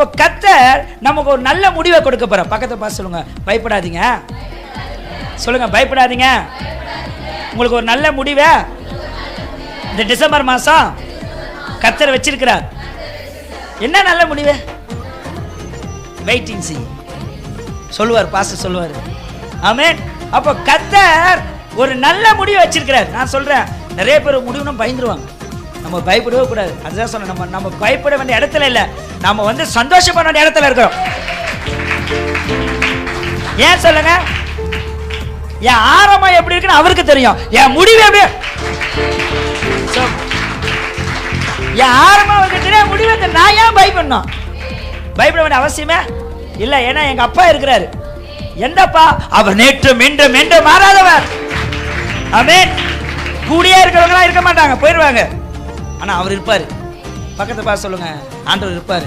அப்போ கர்த்தர் நமக்கு ஒரு நல்ல முடிவை கொடுக்க போறார். பக்கத்தை பார்த்து சொல்லுங்க, பயப்படாதீங்க. சொல்லுங்க, பயப்படாதீங்க. உங்களுக்கு ஒரு நல்ல முடிவை இந்த டிசம்பர் மாசம் கர்த்தர் வச்சிருக்கிறார். என்ன நல்ல முடிவு? வெயிட்டிங் சி சொல்லுவார், பாஸ்டர் சொல்லுவார். ஆமென். அப்போ கர்த்தர் ஒரு நல்ல முடிவை வச்சிருக்கிறார். நான் சொல்றேன், நிறைய பேர் முடிவுன்னு பயந்துருவாங்க. நம்ம பயப்படவே கூடாது. அதுதான் சொன்ன, நம்ம பயப்பட வேண்டிய இடத்துல இல்லை, நம்ம வந்து சந்தோஷப்பட வேண்டிய இடத்துல இருக்கிறோம். ஏன் சொல்லுங்க? என் ஆரம்பம் எப்படி இருக்குன்னு அவருக்கு தெரியும், என் முடிவு எப்படி. என் ஆரம்பம் அவருக்கு தெரியும், முடிவு நான் ஏன் பயப்படணும்? பயப்பட வேண்டிய அவசியமே இல்லை. ஏன்னா எங்க அப்பா இருக்கிறாரு. எந்தப்பா? அவர் நேற்றும் இன்றும் என்றும் மாறாதவர். ஆமென். கூடியே இருக்கிறவங்களா இருக்க மாட்டாங்க, போயிடுவாங்க. ஆனா அவர் இருப்பாரு. பக்கத்தை பார்த்து சொல்லுங்க, ஆண்டவர் இருப்பாரு.